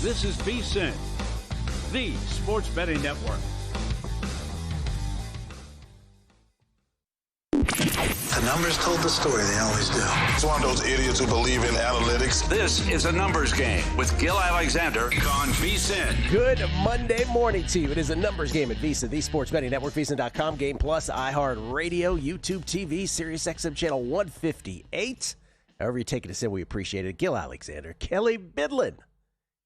This is VSiN, the sports betting network. The numbers told the story, they always do. It's one of those idiots who believe in analytics. This is a numbers game with Gil Alexander on VSiN. Good Monday morning to you. It is a numbers game at VSiN, the sports betting network, VSiN.com, Game Plus, iHeartRadio, YouTube TV, Sirius XM channel 158. However you take it to we appreciate it. Gil Alexander, Kelly Bidlin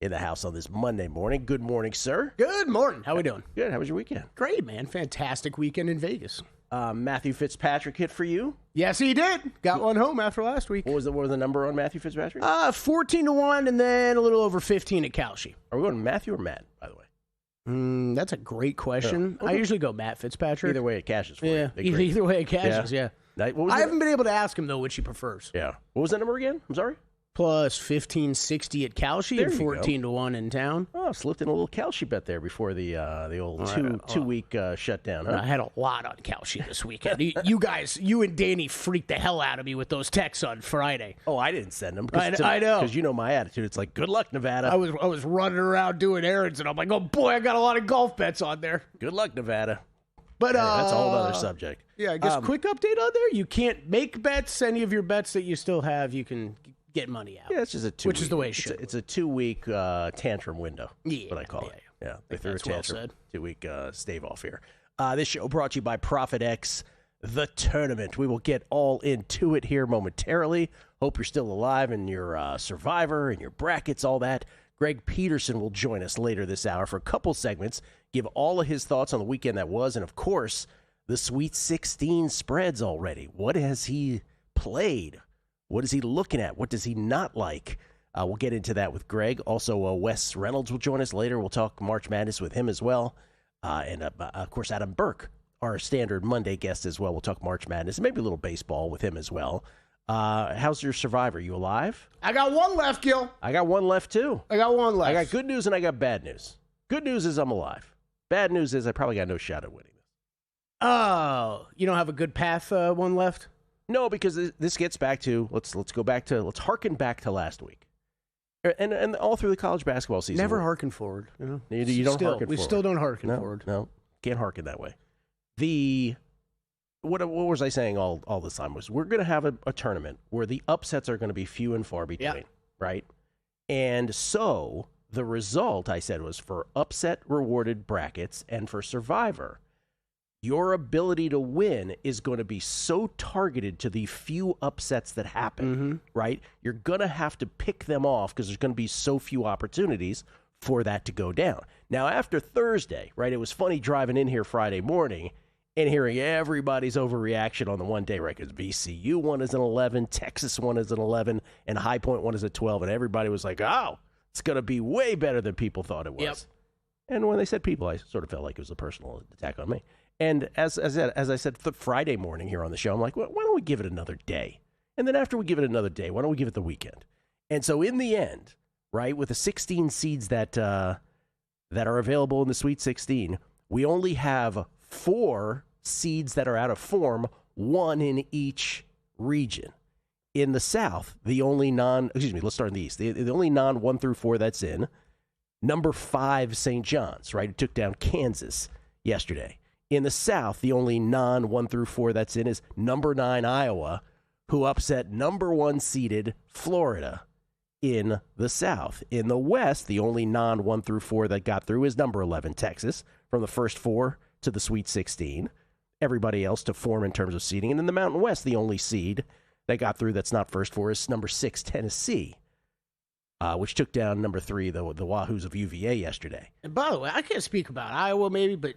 in the house on this Monday morning. Good morning, sir. Good morning. How we doing? Good. How was your weekend? Great, man. Fantastic weekend in Vegas. Matthew Fitzpatrick hit for you? Yes, he did. Got one home after last week. What was the number on Matthew Fitzpatrick? 14-1 and then a little over 15 at Kalshi. Are we going Matthew or Matt, by the way? That's a great question. Okay. I usually go Matt Fitzpatrick. Either way it cashes for yeah, you. either way it cashes, yeah. I haven't been able to ask him, though, which he prefers. Yeah. What was that number again? I'm sorry? Plus 1560 at Kalshi and 14-1 in town. Oh, slipped in a little Kalshi bet there before the old two-week shutdown. Huh? I had a lot on Kalshi this weekend. You and Danny freaked the hell out of me with those texts on Friday. Oh, I didn't send them. I know. Because you know my attitude. It's like, good luck, Nevada. I was running around doing errands, and I'm like, oh, boy, I got a lot of golf bets on there. Good luck, Nevada. But that's a whole other subject. Yeah, I guess quick update on there. You can't make bets. Any of your bets that you still have, you can get money out. Yeah, it's just a 2 which is the way it should. It's a 2-week tantrum window. Yeah, what I call it. Yeah, they threw a well tantrum. said. 2-week stave off here. This show brought to you by Profit X, the tournament. We will get all into it here momentarily. Hope you're still alive and your survivor and your brackets, all that. Greg Peterson will join us later this hour for a couple segments, give all of his thoughts on the weekend that was, and of course, the Sweet 16 spreads already. What has he played? What is he looking at? What does he not like? We'll get into that with Greg. Also, Wes Reynolds will join us later. We'll talk March Madness with him as well. And, of course, Adam Burke, our standard Monday guest as well. We'll talk March Madness and maybe a little baseball with him as well. How's your survivor? You alive? I got one left, Gil. I got one left, too. I got one left. I got good news and I got bad news. Good news is I'm alive. Bad news is I probably got no shot at winning this. Oh, you don't have a good path one left? No, because this gets back to let's harken back to last week, and all through the college basketball season. Never harken forward. You know? You don't harken forward. We still don't harken forward. No, can't harken that way. What was I saying all this time was we're going to have a tournament where the upsets are going to be few and far between, right? And so the result I said was for upset rewarded brackets and for Survivor. Your ability to win is going to be so targeted to the few upsets that happen, right? You're going to have to pick them off because there's going to be so few opportunities for that to go down. Now, after Thursday, right, it was funny driving in here Friday morning and hearing everybody's overreaction on the one day, right? Because VCU one is an 11, Texas one is an 11, and High Point one is a 12, and everybody was like, oh, it's going to be way better than people thought it was. Yep. And when they said people, I sort of felt like it was a personal attack on me. And as I said Friday morning here on the show, I'm like, well, why don't we give it another day? And then after we give it another day, why don't we give it the weekend? And so in the end, right, with the 16 seeds that are available in the Sweet 16, we only have 4 seeds that are out of form, 1 in each region. In the South, let's start in the East. The only non 1 through 4 that's in, number 5 St. John's, right? It took down Kansas yesterday. In the South, the only non 1 through 4 that's in is number 9 Iowa, who upset number 1 seeded Florida in the South. In the West, the only non 1 through 4 that got through is number 11 Texas, from the first 4 to the Sweet 16. Everybody else to form in terms of seeding. And in the Mountain West, the only seed that got through that's not first 4 is number 6 Tennessee. Which took down number 3, the Wahoos of UVA yesterday. And by the way, I can't speak about Iowa maybe, but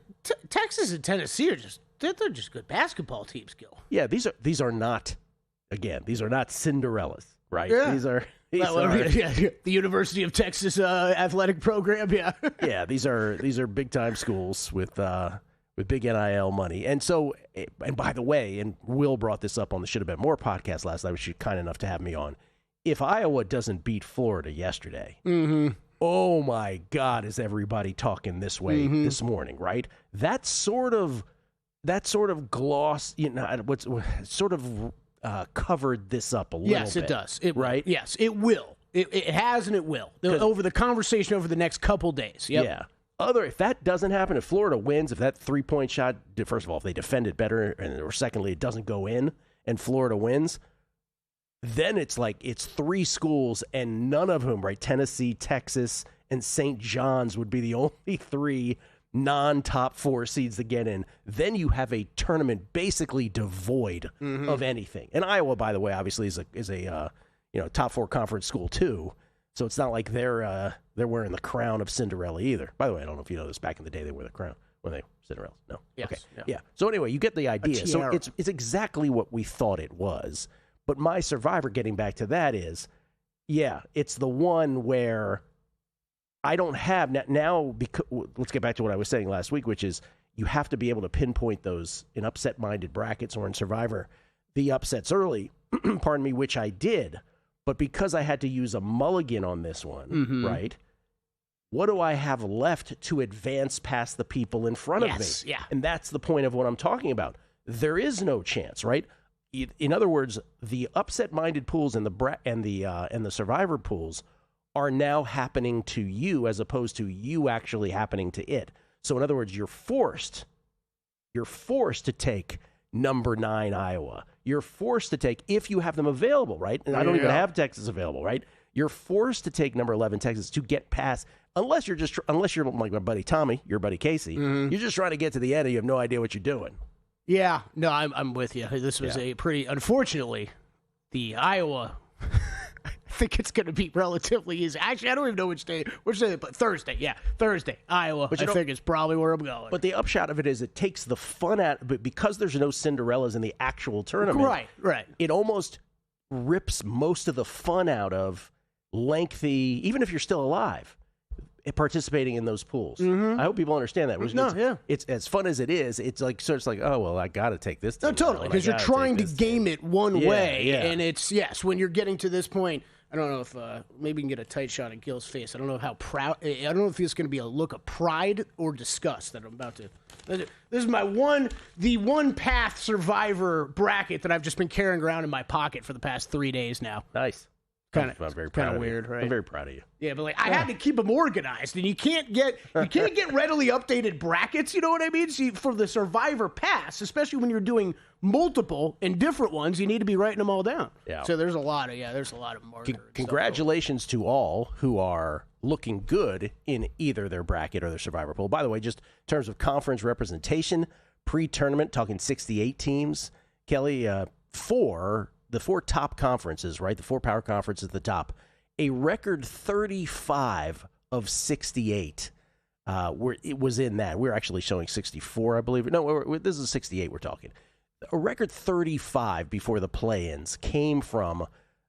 Texas and Tennessee are they're just good basketball teams, Gil. Yeah, these are not Cinderellas, right? Yeah. These are the University of Texas athletic program, yeah. Yeah, these are big time schools with big NIL money. And so, and by the way, and Will brought this up on the Should Have Been More podcast last night, which you're kind enough to have me on. If Iowa doesn't beat Florida yesterday, oh my God, is everybody talking this way this morning, right? That sort of gloss, covered this up a little bit. Yes, it does. Right? Yes, it will. It has and it will. Over the conversation over the next couple days. Yep. Yeah. If that doesn't happen, if Florida wins, if that 3-point shot, first of all, if they defend it better, or secondly, it doesn't go in, and Florida wins, then it's like it's 3 schools, and none of whom, right, Tennessee, Texas, and St. John's would be the only 3 non-top 4 seeds to get in. Then you have a tournament basically devoid of anything. And Iowa, by the way, obviously is a top 4 conference school too. So it's not like they're wearing the crown of Cinderella either. By the way, I don't know if you know this. Back in the day, they wore the crown when they Cinderella. No. Yes, okay. yeah. Yeah. So anyway, you get the idea. So tiara. it's exactly what we thought it was. But my Survivor, getting back to that, is, it's the one where I don't have now. Because let's get back to what I was saying last week, which is you have to be able to pinpoint those in upset-minded brackets or in Survivor, the upsets early. Pardon me, which I did. But because I had to use a mulligan on this one, right? What do I have left to advance past the people in front of me? Yeah. And that's the point of what I'm talking about. There is no chance, right? In other words, the upset-minded pools and the Survivor pools are now happening to you as opposed to you actually happening to it. So in other words, you're forced to take number 9 Iowa. You're forced to take, if you have them available, right? And I don't even have Texas available, right? You're forced to take number 11 Texas to get past, unless you're like my buddy Tommy, your buddy Casey. You're just trying to get to the end and you have no idea what you're doing. Yeah, no, I'm with you. This was a pretty, unfortunately, the Iowa, I think it's going to be relatively easy. Actually, I don't even know which day, but Thursday. Yeah, Thursday, Iowa. But I think it's probably where I'm going. But the upshot of it is it takes the fun out, but because there's no Cinderellas in the actual tournament, right. It almost rips most of the fun out of lengthy, even if you're still alive, participating in those pools. I hope people understand that. It's as fun as it is. It's like oh well, I got to take this. No, totally, because you're trying to game it one way, and it's when you're getting to this point. I don't know if maybe you can get a tight shot of Gil's face. I don't know how proud. I don't know if it's going to be a look of pride or disgust that I'm about to. This is the one path Survivor bracket that I've just been carrying around in my pocket for the past 3 days now. Nice. I'm very proud kind of of weird, you. right? I'm very proud of you. Yeah, but I had to keep them organized, and you can't get readily updated brackets. You know what I mean? See, for the Survivor Pass, especially when you're doing multiple and different ones, you need to be writing them all down. Yeah. So there's a lot of marker. Congratulations to all who are looking good in either their bracket or their Survivor pool. By the way, just in terms of conference representation, pre-tournament, talking 68 teams. Kelly, the 4 top conferences, right? The 4 power conferences at the top. A record 35 of 68 it was in that. We're actually showing 64, I believe. No, this is 68 we're talking. A record 35 before the play-ins came from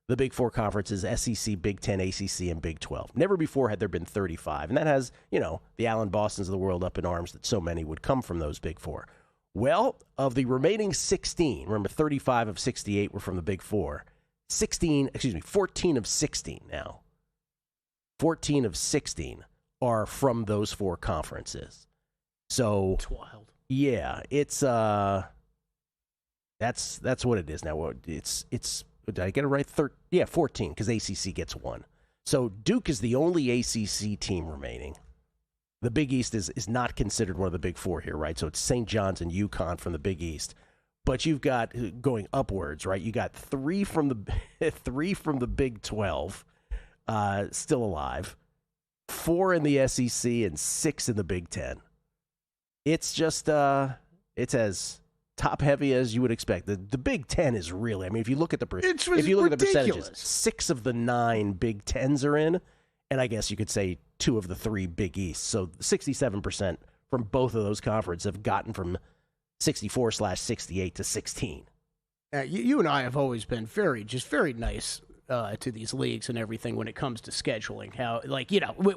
the Big 4 conferences, SEC, Big 10, ACC, and Big 12. Never before had there been 35. And that has, the Allen Bostons of the world up in arms that so many would come from those Big 4. Well, of the remaining 16, remember 35 of 68 were from the Big 4. 14 of 16 now. 14 of 16 are from those 4 conferences. So It's wild. Yeah, it's that's what it is now. It's did I get it right? 14 because ACC gets 1. So Duke is the only ACC team remaining. The Big East is not considered one of the Big 4 here, right? So it's St. John's and UConn from the Big East. But you've got going upwards, right? You got 3 from the Big 12 still alive, 4 in the SEC, and 6 in the Big 10. It's just it's as top heavy as you would expect. The Big 10 is really, if you look at the percentages, 6 of the 9 Big 10s are in, and I guess you could say 2 of the 3 Big East. So 67% from both of those conferences have gotten from 64/68 to 16. You and I have always been very nice to these leagues and everything when it comes to scheduling. How,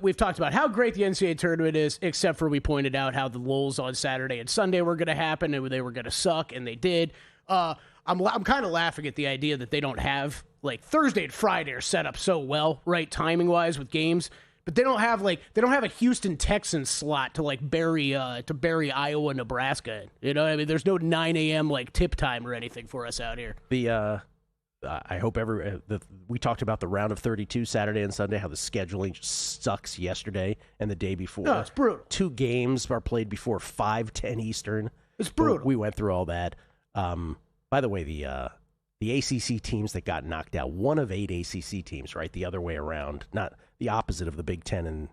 we've talked about how great the NCAA tournament is, except for we pointed out how the lulls on Saturday and Sunday were going to happen and they were going to suck, and they did. I'm kind of laughing at the idea that they don't have, Thursday and Friday are set up so well, right, timing-wise with games. But they don't have a Houston Texans slot to bury Iowa, Nebraska. There's no 9 a.m. tip time or anything for us out here. I hope we talked about the round of 32 Saturday and Sunday, how the scheduling just sucks yesterday and the day before. No, it's brutal. 2 games are played before 5:10 Eastern. It's brutal. We went through all that. By the way, the ACC teams that got knocked out, 1 of 8 ACC teams, right? The other way around, not the opposite of the Big Ten, and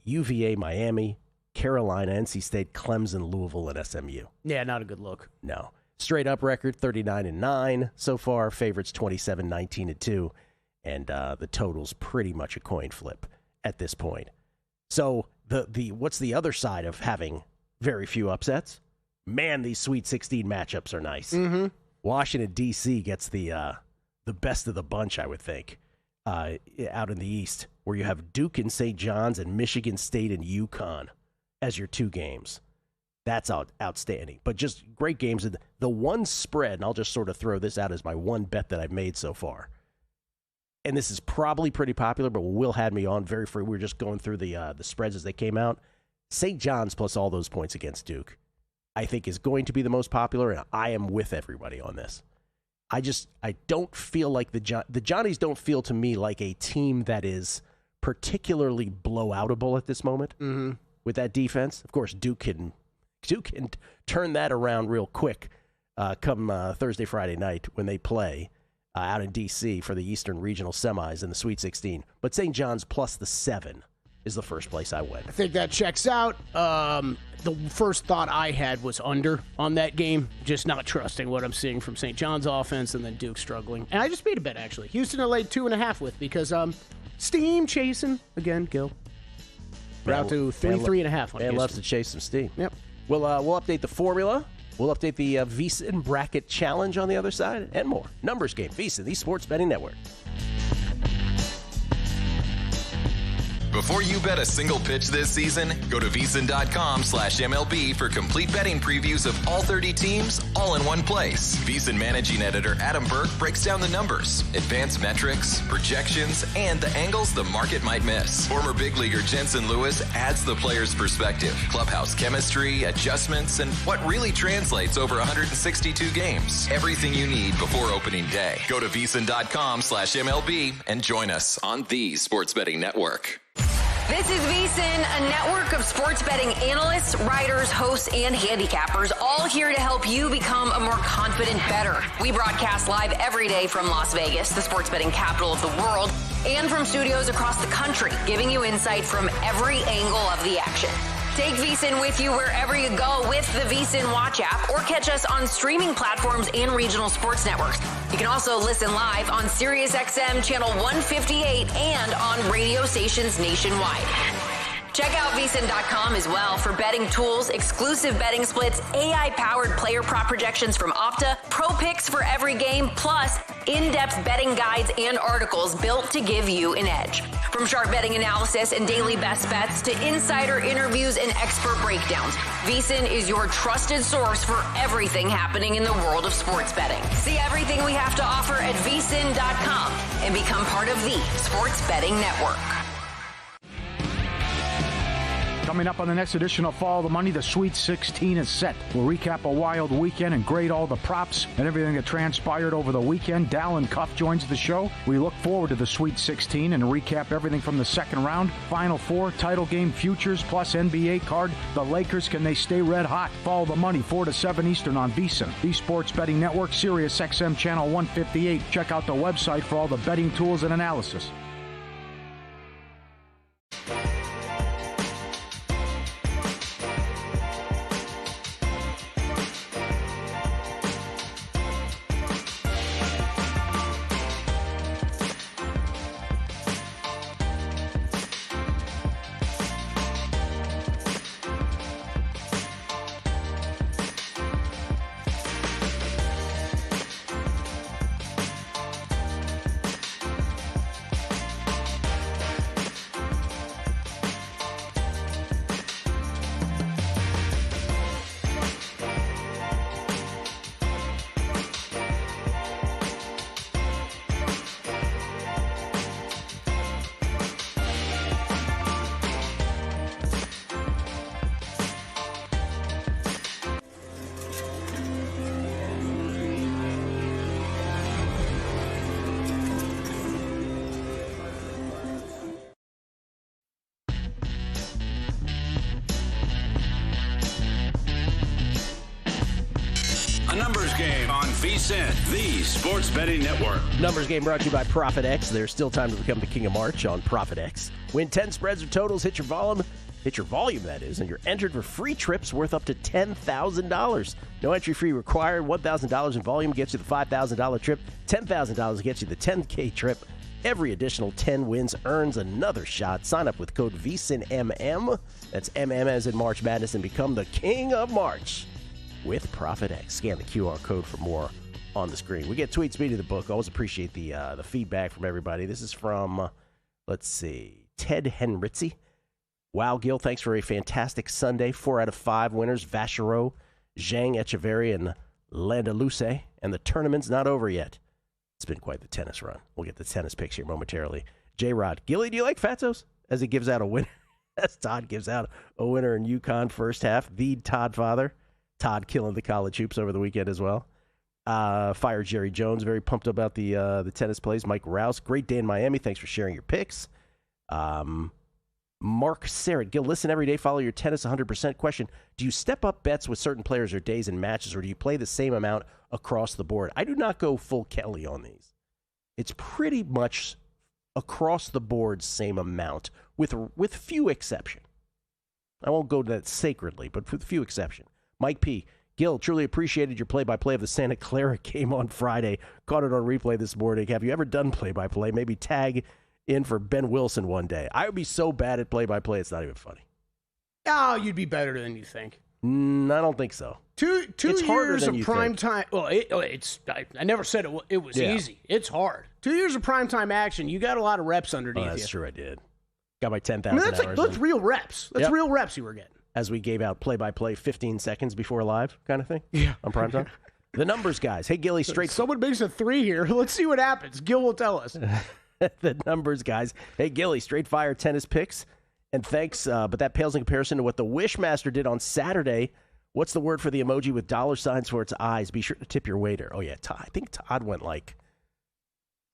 UVA, Miami, Carolina, NC State, Clemson, Louisville, and SMU. Yeah, not a good look. No. Straight up record, 39-9 so far. Favorites 27-19-2, and the total's pretty much a coin flip at this point. So the what's the other side of having very few upsets? Man, these Sweet 16 matchups are nice. Mm-hmm. Washington D.C. gets the best of the bunch, I would think, out in the East, where you have Duke and St. John's and Michigan State and UConn as your 2 games. That's outstanding. But just great games. The one spread, and I'll just sort of throw this out as my one bet that I've made so far. And this is probably pretty popular, but Will had me on very free. We were just going through the spreads as they came out. St. John's plus all those points against Duke, I think, is going to be the most popular, and I am with everybody on this. I don't feel like the Johnnies don't feel to me like a team that is particularly blowoutable at this moment with that defense. Of course, Duke can turn that around real quick come Thursday, Friday night when they play out in D.C. for the Eastern Regional Semis in the Sweet 16. But St. John's plus the 7 is the first place I went. I think that checks out. The first thought I had was under on that game, just not trusting what I'm seeing from St. John's offense, and then Duke struggling. And I just made a bet, actually. Houston I laid 2.5 with because steam chasing again, Gil. We're out to 3.5 on Man Houston. loves to chase some steam. Yep. We'll update the formula. We'll update the VSiN Bracket Challenge on the other side, and more. Numbers Game, VSiN, the Sports Betting Network. Before you bet a single pitch this season, go to VSiN.com/MLB for complete betting previews of all 30 teams, all in one place. VSiN managing editor Adam Burke breaks down the numbers, advanced metrics, projections, and the angles the market might miss. Former big leaguer Jensen Lewis adds the player's perspective, clubhouse chemistry, adjustments, and what really translates over 162 games. Everything you need before opening day. Go to VSiN.com/MLB and join us on the Sports Betting Network. This is VSiN, a network of sports betting analysts, writers, hosts, and handicappers, all here to help you become a more confident bettor. We broadcast live every day from Las Vegas, the sports betting capital of the world, and from studios across the country, giving you insight from every angle of the action. Take VSiN with you wherever you go with the VSiN Watch app, or catch us on streaming platforms and regional sports networks. You can also listen live on SiriusXM Channel 158 and on radio stations nationwide. Check out VSiN.com as well for betting tools, exclusive betting splits, AI-powered player prop projections from Opta, pro picks for every game, plus in-depth betting guides and articles built to give you an edge. From sharp betting analysis and daily best bets to insider interviews and expert breakdowns, VSiN is your trusted source for everything happening in the world of sports betting. See everything we have to offer at VSiN.com and become part of the Sports Betting Network. Coming up on the next edition of Follow the Money, the Sweet 16 is set. We'll recap a wild weekend and grade all the props and everything that transpired over the weekend. Dallin Cuff joins the show. We look forward to the Sweet 16 and recap everything from the second round, Final Four, title game futures, plus NBA card. The Lakers, can they stay red hot? Follow the Money, 4 to 7 Eastern on VSiN, the Sports Betting Network, SiriusXM Channel 158. Check out the website for all the betting tools and analysis. VSiN, the Sports Betting Network. Numbers game brought to you by Profit X. There's still time to become the king of March on Profit X. Win 10 spreads or totals, hit your volume, that is, and you're entered for free trips worth up to $10,000. No entry fee required. $1,000 in volume gets you the $5,000 trip. $10,000 gets you the $10K trip. Every additional 10 wins earns another shot. Sign up with code VSiNMM. That's MM as in March Madness, and become the king of March with Profit X. Scan the QR code for more on the screen. We get tweet speed of the book. Always appreciate the feedback from everybody. This is from, Ted Henritzi. Wow, Gil, thanks for a fantastic Sunday. 4 out of 5 winners, Vachereau, Zhang, Echeverry, and Landaluce. And the tournament's not over yet. It's been quite the tennis run. We'll get the tennis picks here momentarily. J-Rod, Gilly, do you like Fatsos? As he gives out a winner. As Todd gives out a winner in UConn first half. The Todd father. Todd killing the college hoops over the weekend as well. Fire Jerry Jones, very pumped about the tennis plays. Mike Rouse, great day in Miami. Thanks for sharing your picks. Mark Sarrett, Gil, listen every day, follow your tennis 100% question. Do you step up bets with certain players or days and matches, or do you play the same amount across the board? I do not go full Kelly on these. It's pretty much across the board same amount, with few exception. I won't go to that sacredly, but with few exception. Mike P. Gil, truly appreciated your play-by-play of the Santa Clara game on Friday. Caught it on replay this morning. Have you ever done play-by-play? Maybe tag in for Ben Wilson one day. I would be so bad at play-by-play, it's not even funny. Oh, you'd be better than you think. I don't think so. Two it's years of prime time. Well, I never said it was easy. It's hard. 2 years of prime time action. You got a lot of reps underneath you. That's true, I did. Got my 10,000 hours. That's real reps. That's real reps you were getting. As we gave out play-by-play 15 seconds before live kind of thing. Yeah. On prime time. The numbers, guys. Hey, Gilly, straight. Someone makes a 3 here. Let's see what happens. Gil will tell us. The numbers, guys. Hey, Gilly, straight fire tennis picks. And thanks, but that pales in comparison to what the Wishmaster did on Saturday. What's the word for the emoji with dollar signs for its eyes? Be sure to tip your waiter. Oh, yeah, I think Todd went like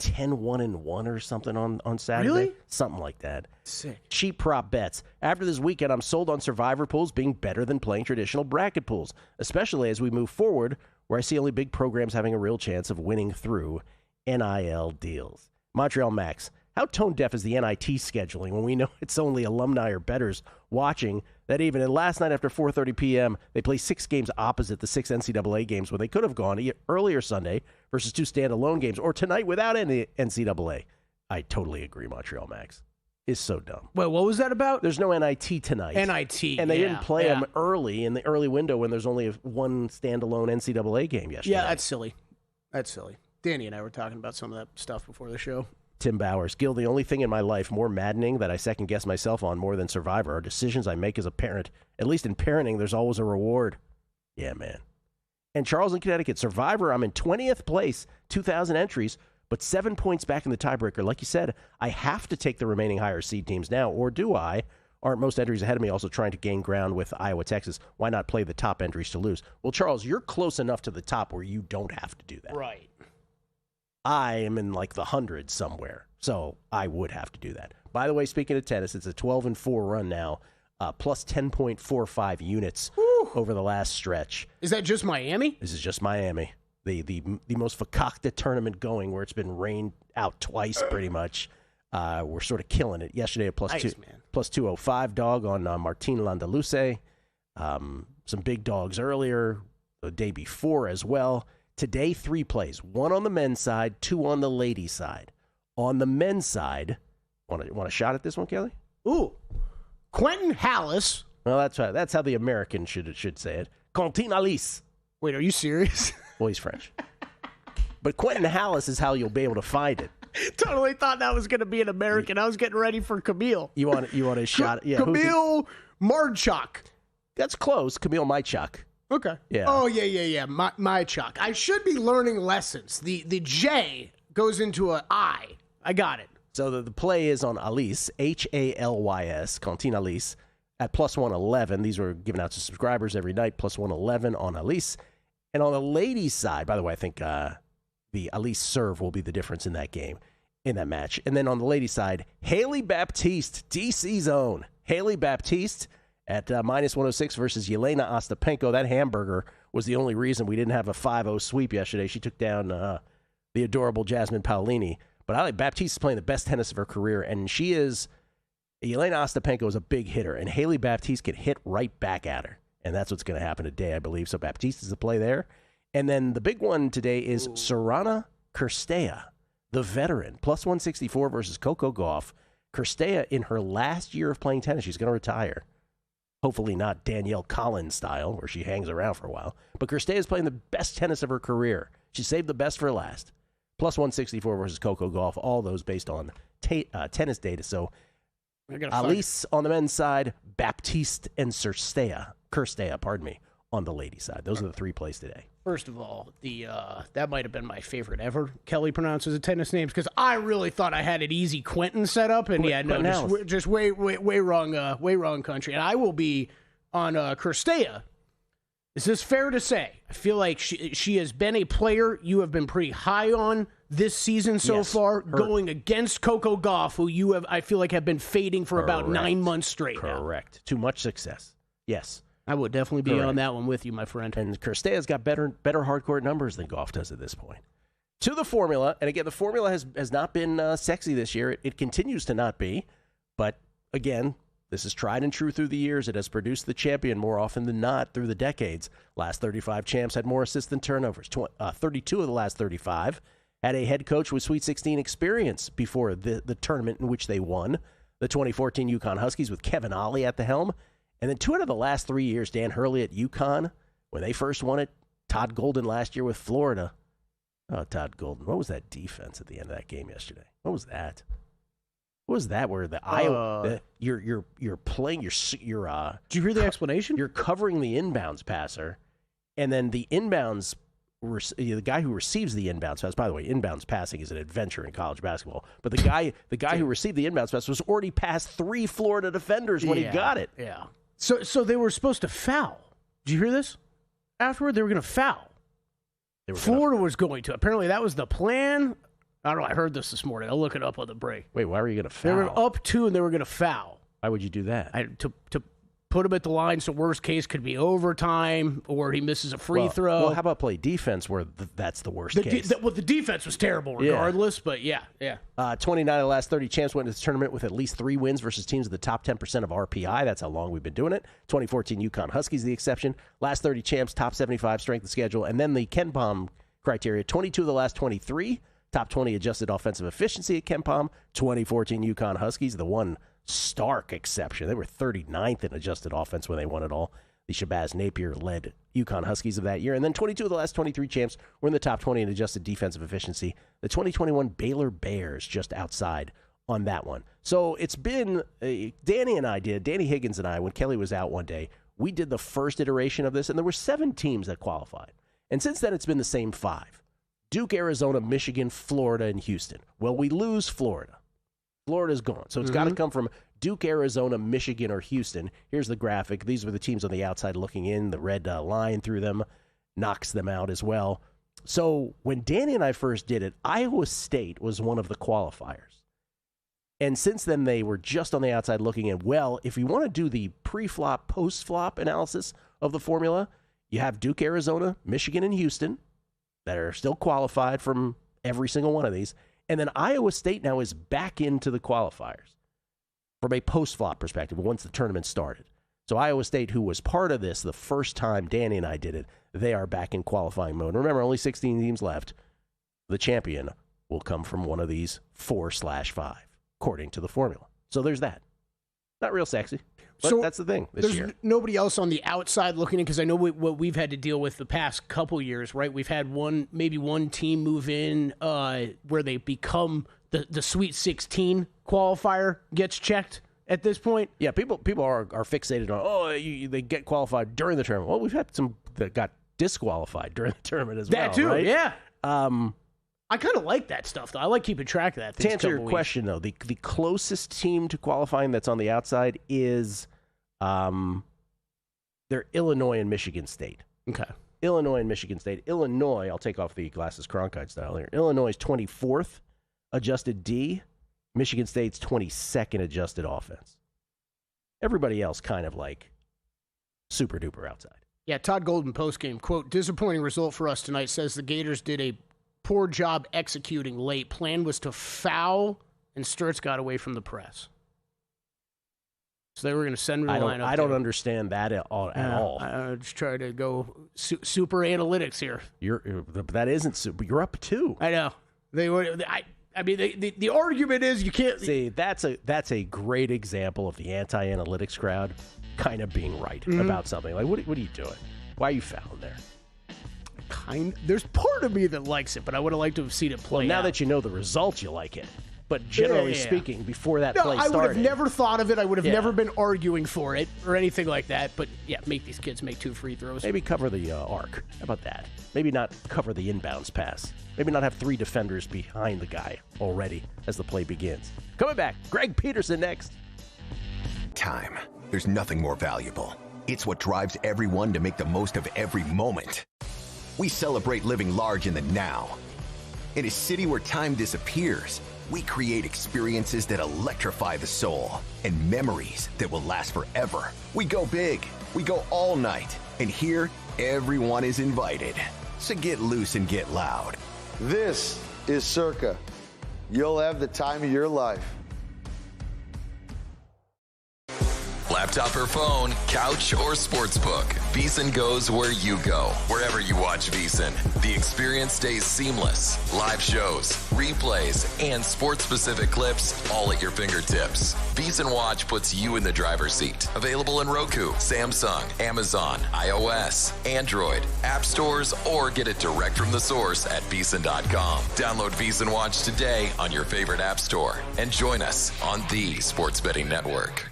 10-1-1 or something on Saturday. Really? Something like that. Sick. Cheap prop bets. After this weekend, I'm sold on survivor pools being better than playing traditional bracket pools, especially as we move forward, where I see only big programs having a real chance of winning through NIL deals. Montreal Max, how tone-deaf is the NIT scheduling when we know it's only alumni or bettors watching that even? And last night after 4:30 p.m., they play 6 games opposite the 6 NCAA games where they could have gone earlier Sunday versus 2 standalone games, or tonight without any NCAA. I totally agree, Montreal Max. It's so dumb. Well, what was that about? There's no NIT tonight. NIT, and they didn't play them early in the early window when there's only one standalone NCAA game yesterday. Yeah, that's silly. Danny and I were talking about some of that stuff before the show. Tim Bowers, Gil, the only thing in my life more maddening that I second-guess myself on more than Survivor are decisions I make as a parent. At least in parenting, there's always a reward. Yeah, man. And Charles in Connecticut, Survivor, I'm in 20th place, 2,000 entries, but 7 points back in the tiebreaker. Like you said, I have to take the remaining higher seed teams now, or do I? Aren't most entries ahead of me also trying to gain ground with Iowa, Texas? Why not play the top entries to lose? Well, Charles, you're close enough to the top where you don't have to do that. Right. I am in like the hundreds somewhere, so I would have to do that. By the way, speaking of tennis, it's a 12-4 run now, plus 10.45 units over the last stretch. Is that just Miami? This is just Miami, the most fakakta tournament going, where it's been rained out twice pretty much. We're sort of killing it. Yesterday, a plus 205 dog on Martin Landaluce. Some big dogs earlier, the day before as well. Today, 3 plays. 1 on the men's side, 2 on the ladies' side. On the men's side, want a shot at this one, Kelly? Ooh. Quentin Hallis. Well, that's right. That's how the American should say it. Quentin Hallis. Wait, are you serious? Well, he's French. But Quentin Hallis is how you'll be able to find it. Totally thought that was going to be an American. I was getting ready for Camille. You want a shot? Yeah. Camille Marchuk. That's close. Camille Mychuk. Okay. Yeah. Oh, yeah. My Chuck. I should be learning lessons. The J goes into an I. I got it. So the play is on Alice, Halys, Quentin Alice, at plus 111. These were given out to subscribers every night, plus 111 on Alice. And on the ladies' side, by the way, I think the Alice serve will be the difference in that game, in that match. And then on the ladies' side, Haley Baptiste, DC's own. Haley Baptiste at minus 106 versus Yelena Ostapenko. That hamburger was the only reason we didn't have a 5-0 sweep yesterday. She took down the adorable Jasmine Paolini. But I like Baptiste is playing the best tennis of her career, and she is Elena Ostapenko is a big hitter, and Haley Baptiste can hit right back at her. And that's what's going to happen today, I believe. So Baptiste is the play there. And then the big one today is Sorana Cirstea, the veteran, plus 164 versus Coco Gauff. Cirstea, in her last year of playing tennis, she's going to retire. Hopefully not Danielle Collins style, where she hangs around for a while. But Cirstea is playing the best tennis of her career. She saved the best for last. Plus 164 versus Coco Gauff, all those based on tennis data. So Alice on the men's side, Baptiste and Cirstea, on the ladies' side. Those are the three plays today. First of all, that might have been my favorite ever. Kelly pronounces the tennis names because I really thought I had it easy. Quentin set up, and just way wrong country. And I will be on Cirstea. Is this fair to say? I feel like she has been a player you have been pretty high on this season so far, going against Coco Gauff, who I feel like have been fading for about 9 months straight. Correct. Too much success. Yes. I would definitely be on that one with you, my friend. And Cirstea's got better hardcourt numbers than Gauff does at this point. To the formula, and again, the formula has not been sexy this year. It continues to not be, but again, this is tried and true through the years. It has produced the champion more often than not through the decades. Last 35 champs had more assists than turnovers. 32 of the last 35 had a head coach with Sweet 16 experience before the tournament in which they won. The 2014 UConn Huskies with Kevin Ollie at the helm. And then 2 out of the last 3 years, Dan Hurley at UConn, when they first won it. Todd Golden last year with Florida. Oh, Todd Golden. What was that defense at the end of that game yesterday? What was that? What was that? Where the Iowa, you're playing, you're did you hear the explanation? You're covering the inbounds passer, and then the inbounds, the guy who receives the inbounds pass. By the way, inbounds passing is an adventure in college basketball. But the guy who received the inbounds pass was already past 3 Florida defenders when he got it. Yeah. So they were supposed to foul. Did you hear this? Afterward, they were going to foul. Florida was going to. Apparently, that was the plan. I don't know. I heard this morning. I'll look it up on the break. Wait, why were you going to foul? They were up 2, and they were going to foul. Why would you do that? To put him at the line, so worst case could be overtime, or he misses a free throw. Well, how about play defense where that's the worst case? The defense was terrible regardless, but yeah. 29 of the last 30 champs went into the tournament with at least 3 wins versus teams in the top 10% of RPI. That's how long we've been doing it. 2014 UConn Huskies the exception. Last 30 champs, top 75 strength of schedule. And then the KenPom criteria, 22 of the last 23, top 20 adjusted offensive efficiency at KenPom. 2014 UConn Huskies, the one stark exception. They were 39th in adjusted offense when they won it all. The Shabazz Napier-led UConn Huskies of that year. And then 22 of the last 23 champs were in the top 20 in adjusted defensive efficiency. The 2021 Baylor Bears just outside on that one. So it's been, Danny Higgins and I, when Kelly was out one day, we did the first iteration of this, and there were 7 teams that qualified. And since then, it's been the same 5. Duke, Arizona, Michigan, Florida, and Houston. Well, we lose Florida. Florida's gone. So it's got to come from Duke, Arizona, Michigan, or Houston. Here's the graphic. These were the teams on the outside looking in. The red line through them knocks them out as well. So when Danny and I first did it, Iowa State was one of the qualifiers. And since then, they were just on the outside looking in. Well, if you want to do the pre-flop, post-flop analysis of the formula, you have Duke, Arizona, Michigan, and Houston that are still qualified from every single one of these. And then Iowa State now is back into the qualifiers from a post-flop perspective once the tournament started. So Iowa State, who was part of this the first time Danny and I did it, they are back in qualifying mode. Remember, only 16 teams left. The champion will come from one of these 4/5, according to the formula. So there's that. Not real sexy, but that's the thing this year. There's nobody else on the outside looking in, because I know what we've had to deal with the past couple years, right? We've had maybe one team move in where they become the Sweet 16 qualifier gets checked at this point. Yeah, people are fixated on, they get qualified during the tournament. Well, we've had some that got disqualified during the tournament as well, that too, right? Yeah. I kind of like that stuff, though. I like keeping track of that. To answer your question, though, the closest team to qualifying that's on the outside is they're Illinois and Michigan State. Okay. Illinois and Michigan State. Illinois, I'll take off the glasses Cronkite style here. Illinois is 24th adjusted D. Michigan State's 22nd adjusted offense. Everybody else kind of like super duper outside. Yeah, Todd Golden postgame, quote, disappointing result for us tonight, says the Gators did a poor job executing late. Plan was to foul, and Sturts got away from the press. So they were going to send the line up. I don't understand that at all. I just try to go super analytics here. That isn't super. You're up 2. I know. They were. I mean, the argument is you can't see. That's a great example of the anti-analytics crowd kind of being right about something. Like, what are you doing? Why are you fouling there? There's part of me that likes it, but I would have liked to have seen it play. Now that you know the results, you like it. But generally speaking, before that play started, I would have never thought of it. I would have never been arguing for it or anything like that. But yeah, make these kids make 2 free throws. Maybe cover the arc. How about that? Maybe not cover the inbounds pass. Maybe not have 3 defenders behind the guy already as the play begins. Coming back, Greg Peterson next. Time. There's nothing more valuable. It's what drives everyone to make the most of every moment. We celebrate living large in the now. In a city where time disappears, we create experiences that electrify the soul and memories that will last forever. We go big, we go all night, and here, everyone is invited. So get loose and get loud. This is Circa. You'll have the time of your life. Laptop or phone, couch or sportsbook, VSiN goes where you go. Wherever you watch VSiN, the experience stays seamless. Live shows, replays, and sports-specific clips all at your fingertips. VSiN Watch puts you in the driver's seat. Available in Roku, Samsung, Amazon, iOS, Android, app stores, or get it direct from the source at VSiN.com. Download VSiN Watch today on your favorite app store and join us on the Sports Betting Network.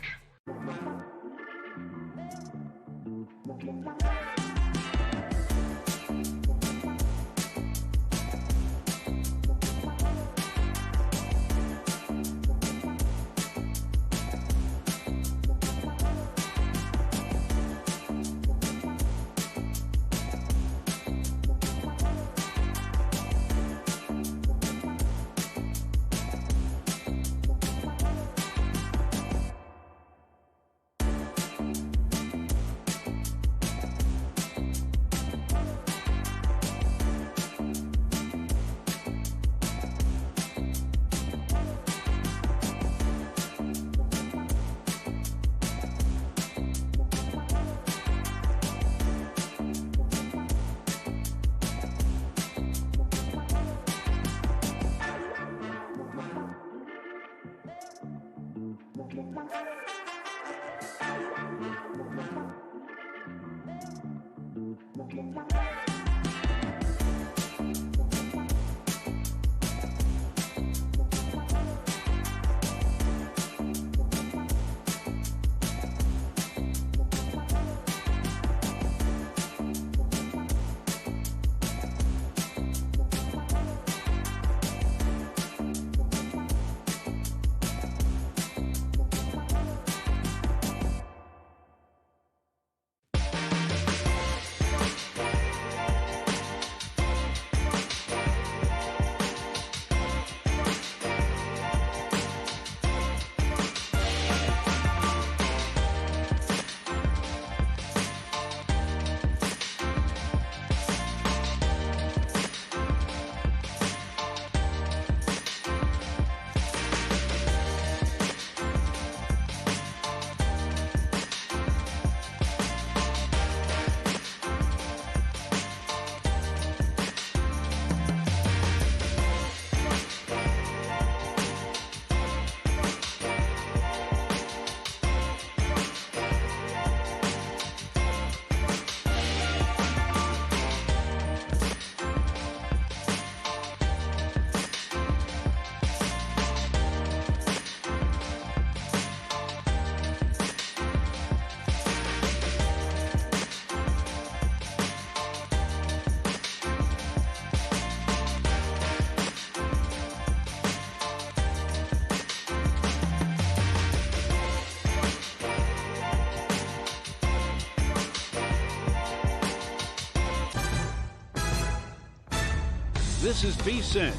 This is VSiN,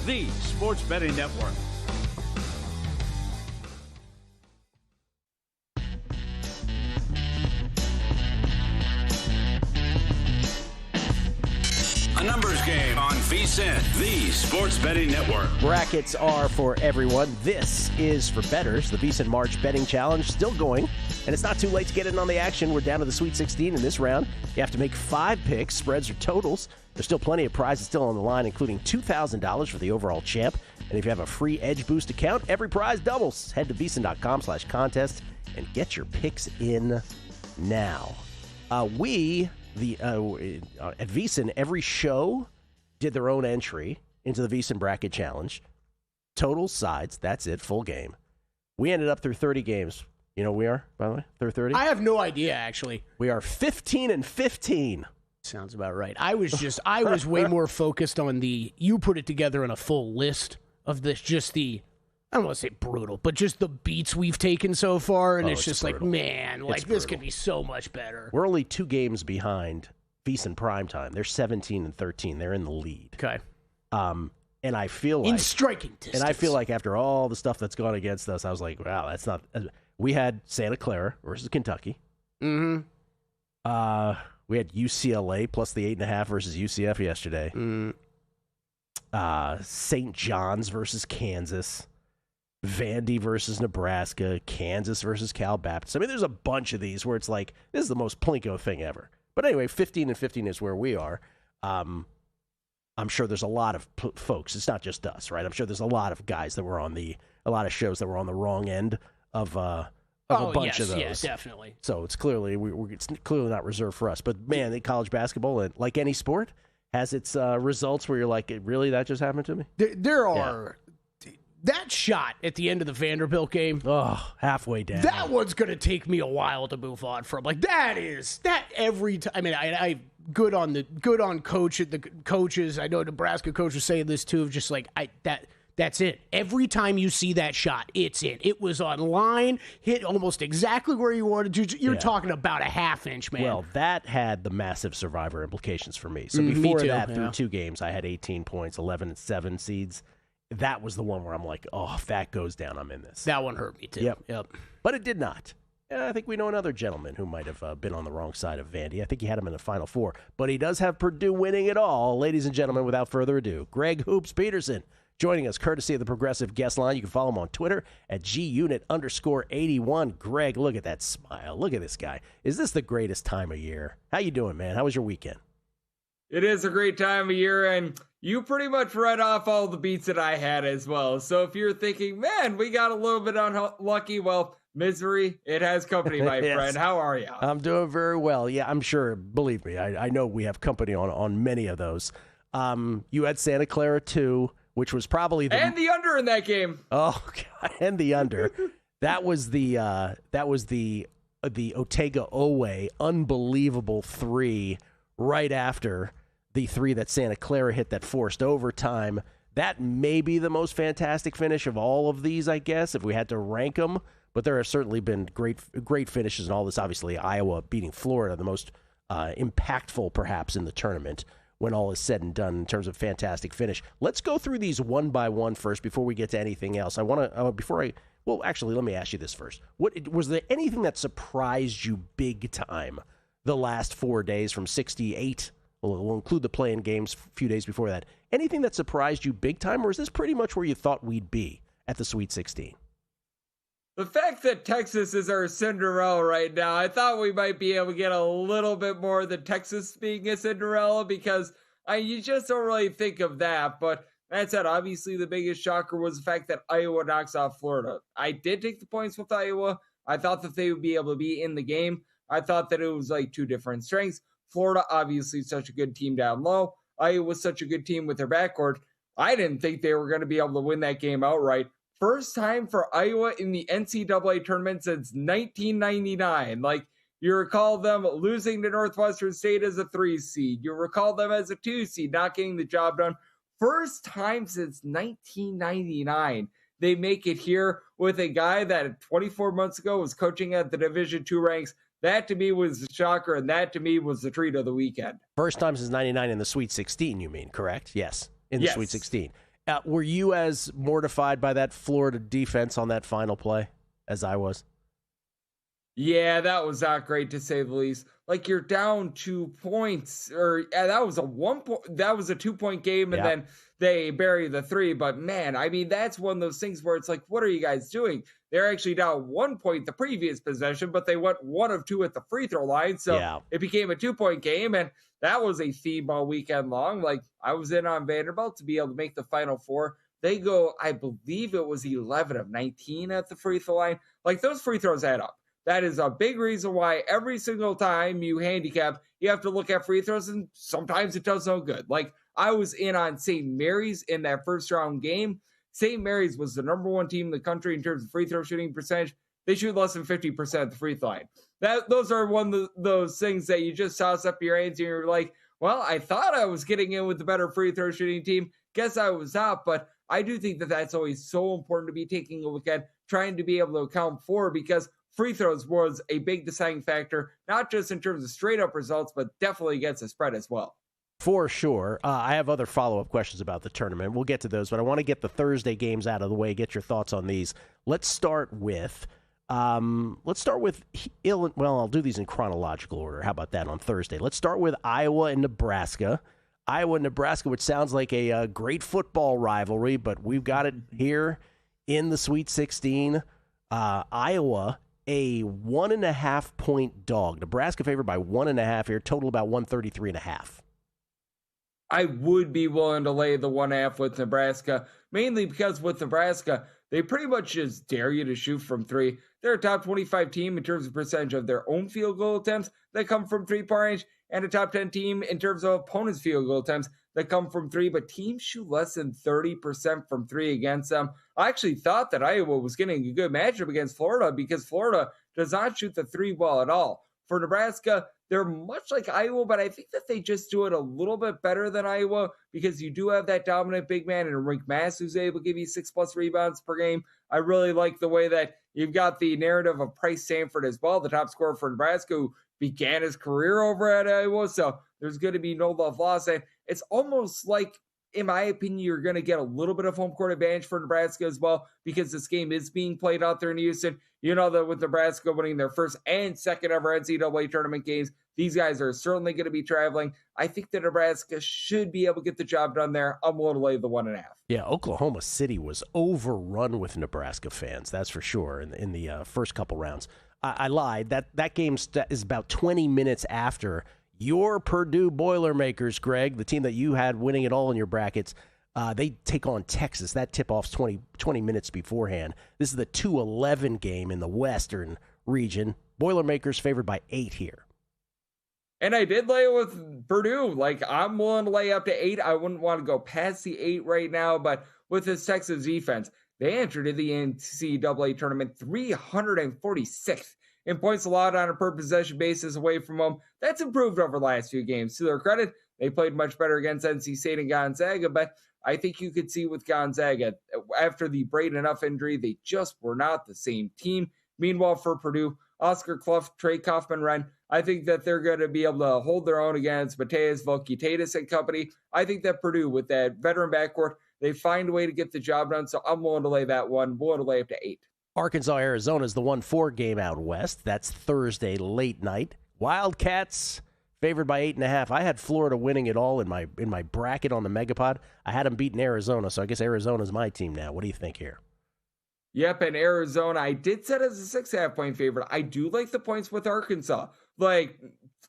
the Sports Betting Network. VSiN, the Sports Betting Network. Brackets are for everyone. This is for bettors. The VSiN March Betting Challenge still going, and it's not too late to get in on the action. We're down to the Sweet 16 in this round. You have to make 5 picks, spreads or totals. There's still plenty of prizes still on the line, including $2,000 for the overall champ. And if you have a free Edge Boost account, every prize doubles. Head to VSiN.com/contest and get your picks in now. At VSiN, every show did their own entry into the VSiN Bracket Challenge. Total sides, that's it, full game. We ended up through 30 games. You know what we are, by the way, through 30? I have no idea, actually. We are 15-15. Sounds about right. I was way more focused on you put it together in a full list of this, just I don't want to say brutal, but just the beats we've taken so far, and it's just brutal. Like, man, this could be so much better. We're only 2 games behind VSiN Primetime. They're 17-13. They're in the lead. Okay. And I feel like... in striking distance. And I feel like after all the stuff that's gone against us, I was like, wow, that's not... We had Santa Clara versus Kentucky. Mm-hmm. We had UCLA plus the 8.5 versus UCF yesterday. St. John's versus Kansas. Vandy versus Nebraska. Kansas versus Cal Baptist. I mean, there's a bunch of these where it's like, this is the most Plinko thing ever. But anyway, 15-15 is where we are. I'm sure there's a lot of folks. It's not just us, right? I'm sure there's a lot of guys that were a lot of shows that were on the wrong end of a bunch of those. Yeah, definitely. So it's clearly it's clearly not reserved for us. But man, in college basketball, and like any sport, has its results where you're like, really, that just happened to me? There are. That shot at the end of the Vanderbilt game. Oh, halfway down. That one's going to take me a while to move on from. Like, that every time. I mean, I good on coach at the coaches. I know Nebraska coaches saying this too, of just like, that's it. Every time you see that shot, it's in. It was on line, hit almost exactly where you wanted to. You're talking about a half inch, man. Well, that had the massive survivor implications for me. So before that, through 2 games, I had 18 points, 11-7 seeds. That was the one where I'm like, oh, if that goes down, I'm in this. That one hurt me, too. Yep. But it did not. And I think we know another gentleman who might have been on the wrong side of Vandy. I think he had him in the Final Four. But he does have Purdue winning it all. Ladies and gentlemen, without further ado, Greg Hoops Peterson joining us, courtesy of the Progressive Guest Line. You can follow him on Twitter at gunit_81. Greg, look at that smile. Look at this guy. Is this the greatest time of year? How you doing, man? How was your weekend? It is a great time of year, and you pretty much read off all the beats that I had as well. So if you're thinking, man, we got a little bit unlucky, well, misery, it has company, my Yes. friend. How are you? I'm doing very well. Yeah, I'm sure. Believe me, I know we have company on many of those. You had Santa Clara, too, which was probably and the under in that game. Oh, God, and the under. That was the Otega Owe unbelievable 3 right after the 3 that Santa Clara hit that forced overtime. That may be the most fantastic finish of all of these, I guess, if we had to rank them. But there have certainly been great finishes in all this. Obviously, Iowa beating Florida, the most impactful perhaps in the tournament when all is said and done in terms of fantastic finish. Let's go through these one by one first before we get to anything else. I want to, well, actually, let me ask you this first. Was there anything that surprised you big time the last 4 days from 68? We'll include the play-in games a few days before that. Anything that surprised you big time, or is this pretty much where you thought we'd be at the Sweet 16? The fact that Texas is our Cinderella right now, I thought we might be able to get a little bit more than Texas being a Cinderella, because you just don't really think of that. But that said, obviously the biggest shocker was the fact that Iowa knocks off Florida. I did take the points with Iowa. I thought that they would be able to be in the game. I thought that it was like 2 different strengths. Florida, obviously, such a good team down low. Iowa was such a good team with their backcourt. I didn't think they were going to be able to win that game outright. First time for Iowa in the NCAA tournament since 1999. Like, you recall them losing to Northwestern State as a 3 seed. You recall them as a 2 seed, not getting the job done. First time since 1999. They make it here with a guy that 24 months ago was coaching at the Division II ranks. That to me was the shocker, and that to me was the treat of the weekend. First time since 99 in the Sweet 16, you mean, correct? Yes, in the Sweet 16. Were you as mortified by that Florida defense on that final play as I was? Yeah, that was not great to say the least. Like you're down 2 points, or that was a 1 point. That was a 2 point game, and then they bury the 3. But man, I mean, that's one of those things where it's like, what are you guys doing? They're actually down 1 point the previous possession, but they went 1 of 2 at the free throw line, so it became a 2 point game, and that was a theme all weekend long. Like I was in on Vanderbilt to be able to make the Final Four. They go, I believe it was 11 of 19 at the free throw line. Like those free throws add up. That is a big reason why every single time you handicap, you have to look at free throws, and sometimes it does no good. Like I was in on St. Mary's in that first round game. St. Mary's was the number 1 team in the country in terms of free throw shooting percentage. They shoot less than 50% at the free throw line. Those are one of those things that you just toss up your hands and you're like, well, I thought I was getting in with the better free throw shooting team. Guess I was not, but I do think that that's always so important to be taking a look at, trying to be able to account for, because free throws was a big deciding factor, not just in terms of straight up results, but definitely against the spread as well. For sure. I have other follow-up questions about the tournament. We'll get to those, but I want to get the Thursday games out of the way, get your thoughts on these. Let's start with Well, I'll do these in chronological order. How about that on Thursday? Let's start with Iowa and Nebraska. Iowa and Nebraska, which sounds like a great football rivalry, but we've got it here in the Sweet 16. Iowa, a 1.5-point dog. Nebraska favored by 1.5 here, total about 133.5. I would be willing to lay the 1.5 with Nebraska, mainly because with Nebraska, they pretty much just dare you to shoot from 3. They're a top 25 team in terms of percentage of their own field goal attempts that come from 3-point range, and a top 10 team in terms of opponents' field goal attempts that come from 3, but teams shoot less than 30% from 3 against them. I actually thought that Iowa was getting a good matchup against Florida because Florida does not shoot the 3 well at all. For Nebraska, they're much like Iowa, but I think that they just do it a little bit better than Iowa because you do have that dominant big man in Rick Mass who's able to give you 6+ rebounds per game. I really like the way that you've got the narrative of Price Sanford as well, the top scorer for Nebraska, who began his career over at Iowa. So there's going to be no love lost. And it's almost like, in my opinion, you're going to get a little bit of home court advantage for Nebraska as well because this game is being played out there in Houston. You know that with Nebraska winning their first and second ever NCAA tournament games, these guys are certainly going to be traveling. I think that Nebraska should be able to get the job done there. I'm willing to lay the 1.5. Yeah, Oklahoma City was overrun with Nebraska fans, that's for sure, in the first couple rounds. I lied. That game is about 20 minutes after your Purdue Boilermakers, Greg, the team that you had winning it all in your brackets. They take on Texas. That tip-off's 20 minutes beforehand. This is the 2-11 game in the Western region. Boilermakers favored by 8 here. And I did lay it with Purdue. Like, I'm willing to lay up to 8. I wouldn't want to go past the 8 right now, but with this Texas defense, they entered in the NCAA tournament 346th in points allowed on a per-possession basis away from home. That's improved over the last few games. To their credit, they played much better against NC State and Gonzaga, but I think you could see with Gonzaga, after the Braden Enough injury, they just were not the same team. Meanwhile, for Purdue, Oscar Clough, Trey Kaufman-Renn, I think that they're going to be able to hold their own against Mateus Volkitatis and company. I think that Purdue, with that veteran backcourt, they find a way to get the job done, so I'm willing to lay that one. Willing to lay up to 8. Arkansas-Arizona is the 1-4 game out west. That's Thursday late night. Wildcats favored by 8.5. I had Florida winning it all in my bracket on the Megapod. I had them beating Arizona, so I guess Arizona's my team now. What do you think here? Yep, and Arizona, I did set as a 6.5-point favorite. I do like the points with Arkansas. Like,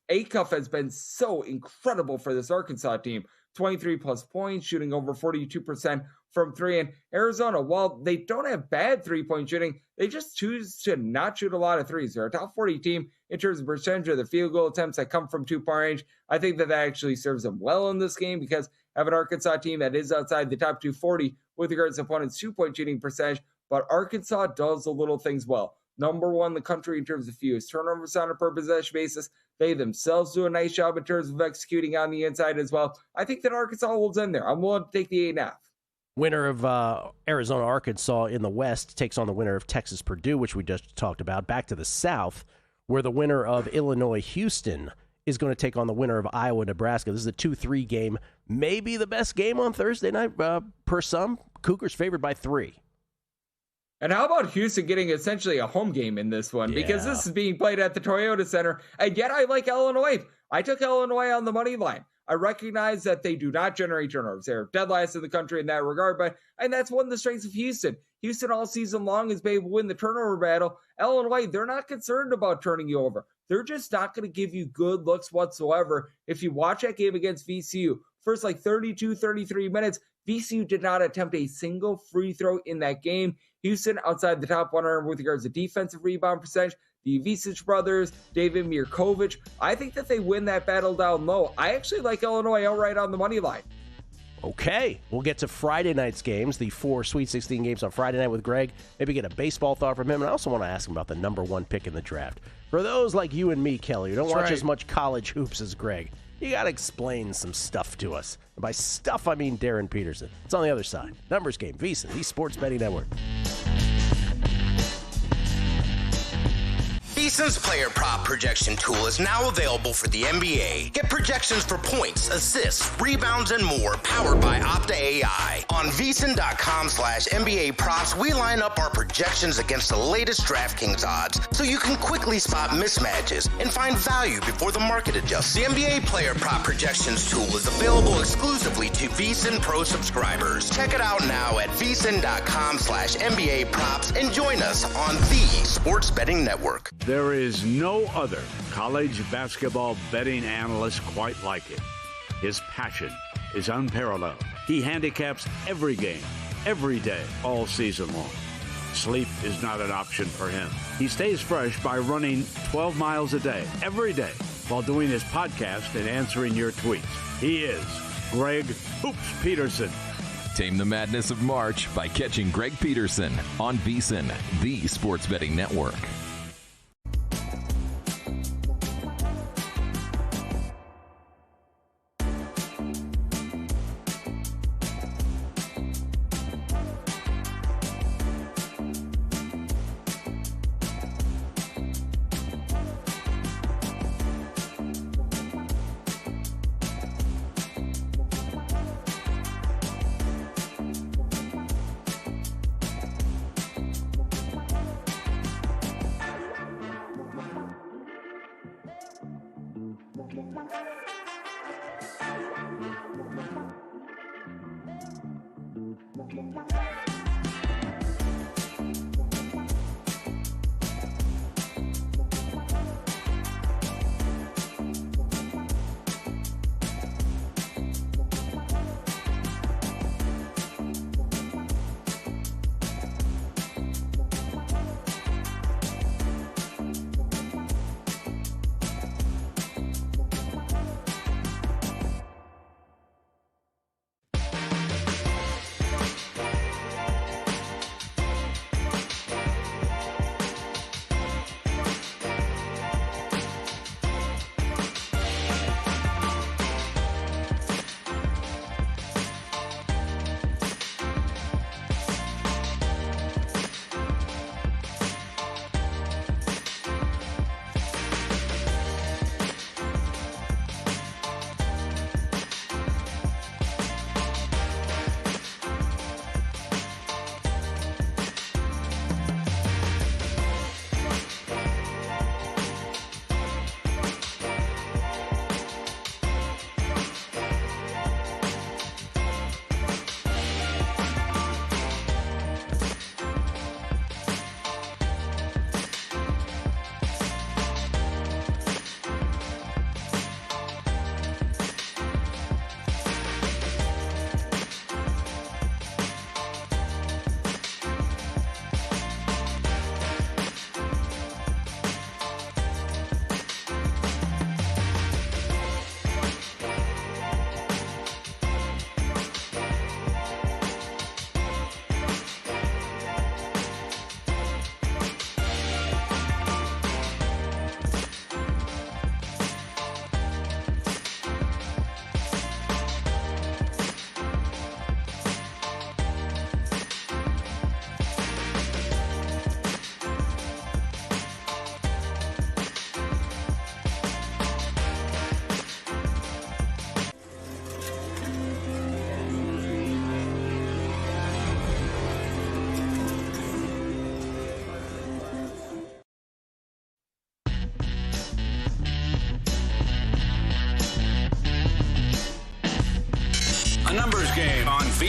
Acuff has been so incredible for this Arkansas team. 23+ points, shooting over 42% from 3. And Arizona, while they don't have bad 3-point shooting, they just choose to not shoot a lot of 3s. They're a top 40 team in terms of percentage of the field goal attempts that come from 2-point range. I think that actually serves them well in this game because I have an Arkansas team that is outside the top 240 with regards to opponents' 2-point shooting percentage. But Arkansas does the little things well. Number 1 in the country in terms of fewest turnovers on a per-possession basis. They themselves do a nice job in terms of executing on the inside as well. I think that Arkansas holds in there. I'm willing to take the 8.5. Winner of Arizona-Arkansas in the West takes on the winner of Texas-Purdue, which we just talked about. Back to the South, where the winner of Illinois-Houston is going to take on the winner of Iowa-Nebraska. This is a 2-3 game. Maybe the best game on Thursday night per some. Cougars favored by 3. And how about Houston getting essentially a home game in this one? Because this is being played at the Toyota Center. And yet I like Illinois. I took Illinois on the money line. I recognize that they do not generate turnovers. They're dead last in the country in that regard. And that's one of the strengths of Houston. Houston all season long has been able to win the turnover battle. Illinois, they're not concerned about turning you over. They're just not going to give you good looks whatsoever. If you watch that game against VCU, first 32, 33 minutes, VCU did not attempt a single free throw in that game. Houston outside the top 100 with regards to defensive rebound percentage. The Ivisic brothers, David Mirkovic. I think that they win that battle down low. I actually like Illinois outright on the money line. Okay, we'll get to Friday night's games, the 4 Sweet 16 games on Friday night with Greg. Maybe get a baseball thought from him. And I also want to ask him about the number 1 pick in the draft. For those like you and me, Kelly, who don't watch as much college hoops as Greg, you got to explain some stuff to us. And by stuff, I mean Darren Peterson. It's on the other side. Numbers game, VSiN, the Sports Betting Network. VSiN's player prop projection tool is now available for the NBA. Get projections for points, assists, rebounds, and more powered by Opta AI. On VSiN.com/NBA props, we line up our projections against the latest DraftKings odds so you can quickly spot mismatches and find value before the market adjusts. The NBA player prop projections tool is available exclusively to VSiN Pro subscribers. Check it out now at VSiN.com/NBA props and join us on the Sports Betting Network. There is no other college basketball betting analyst quite like him. His passion is unparalleled. He handicaps every game, every day, all season long. Sleep is not an option for him. He stays fresh by running 12 miles a day, every day, while doing his podcast and answering your tweets. He is Greg Hoops Peterson. Tame the madness of March by catching Greg Peterson on VSiN, the Sports Betting Network.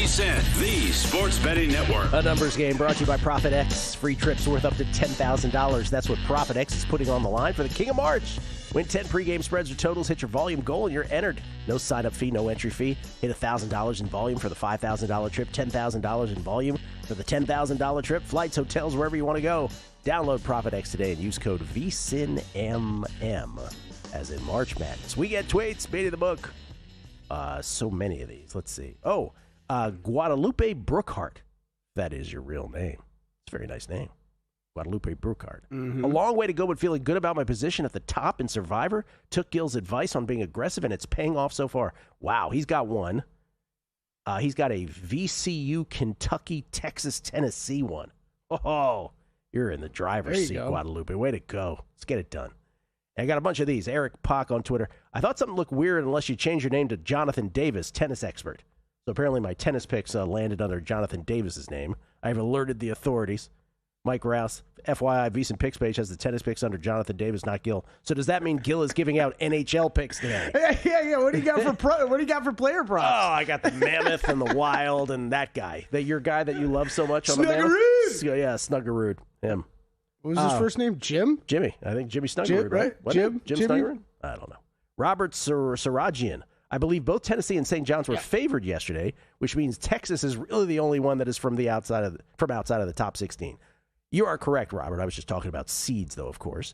VSiN, the Sports Betting Network. A numbers game brought to you by Profit X. Free trips worth up to $10,000. That's what Profit X is putting on the line for the King of March. Win 10 pregame spreads or totals, hit your volume goal, and you're entered. No sign-up fee, no entry fee. Hit $1,000 in volume for the $5,000 trip, $10,000 in volume for the $10,000 trip. Flights, hotels, wherever you want to go. Download Profit X today and use code VSINMM, as in March Madness. We get tweets, beat of the book. So many of these. Let's see. Guadalupe Brookhart. That is your real name. It's a very nice name. Guadalupe Brookhart. Mm-hmm. A long way to go, but feeling good about my position at the top in Survivor. Took Gil's advice on being aggressive, and it's paying off so far. Wow, he's got one. He's got a VCU, Kentucky, Texas, Tennessee one. Oh, you're in the driver's seat, Guadalupe. Way to go. Let's get it done. And I got a bunch of these. Eric Pock on Twitter. I thought something looked weird unless you change your name to Jonathan Davis, tennis expert. So apparently my tennis picks landed under Jonathan Davis's name. I've alerted the authorities. Mike Rouse, FYI, VSiN Picks page has the tennis picks under Jonathan Davis, not Gil. So does that mean Gil is giving out NHL picks today? Yeah. What do you got for player props? Oh, I got the Mammoth and the Wild and that guy. Your guy that you love so much on the Mammoth? Yeah, Snuggerud. Him. What was his first name? Jim? Jimmy. I think Jimmy Snuggerud, right? Jim Snuggerud? I don't know. Robert Sarajian. I believe both Tennessee and St. John's were favored yesterday, which means Texas is really the only one that is from outside of the top 16. You are correct, Robert. I was just talking about seeds, though, of course.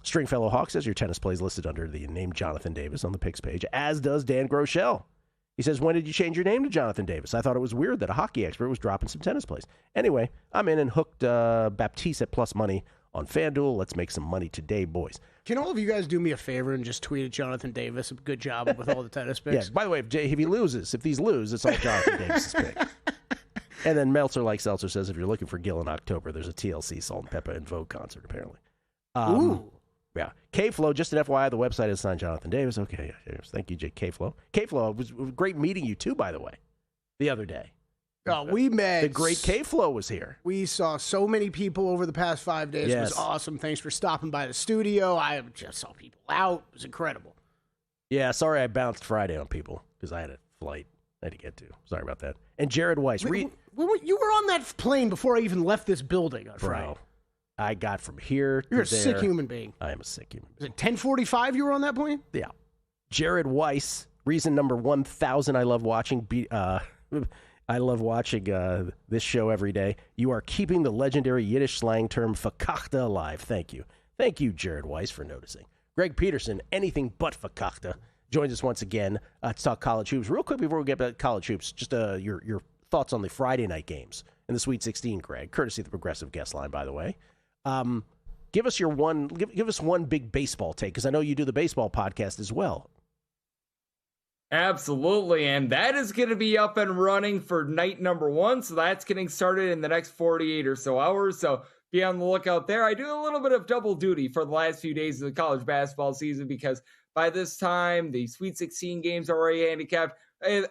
Stringfellow Hawk says your tennis plays listed under the name Jonathan Davis on the picks page, as does Dan Groeschel. He says, when did you change your name to Jonathan Davis? I thought it was weird that a hockey expert was dropping some tennis plays. Anyway, I'm in and hooked Baptiste at plus money on FanDuel. Let's make some money today, boys. Can all of you guys do me a favor and just tweet at Jonathan Davis? Good job with all the tennis picks. Yeah, by the way, if these lose, it's all Jonathan Davis's pick. And then Meltzer Like Seltzer says, if you're looking for Gil in October, there's a TLC Salt and Pepper and Vogue concert, apparently. Ooh. Yeah. K-Flow, just an FYI, the website is signed Jonathan Davis. Okay. Thank you, Jake K-Flow. K-Flow, it was great meeting you, too, by the way, the other day. We met. The great K-Flow was here. We saw so many people over the past 5 days. Yes. It was awesome. Thanks for stopping by the studio. I just saw people out. It was incredible. Yeah, sorry I bounced Friday on people because I had a flight I had to get to. Sorry about that. And Jared Weiss. You were on that plane before I even left this building on Friday. Bro, I got from here to You're a there. sick human being. I am a sick human being. Is it 10:45 you were on that plane? Yeah. Jared Weiss, reason number 1,000 I love watching. I love watching this show every day. You are keeping the legendary Yiddish slang term fakachta alive. Thank you. Thank you, Jared Weiss, for noticing. Greg Peterson, anything but fakachta, joins us once again to talk college hoops. Real quick before we get back to college hoops, just your thoughts on the Friday night games in the Sweet 16, Greg, courtesy of the Progressive guest line, by the way. Give us one big baseball take, because I know you do the baseball podcast as well. Absolutely, and that is going to be up and running for night number 1, so that's getting started in the next 48 or so hours, so be on the lookout there. I do a little bit of double duty for the last few days of the college basketball season, because by this time, the Sweet 16 games are already handicapped.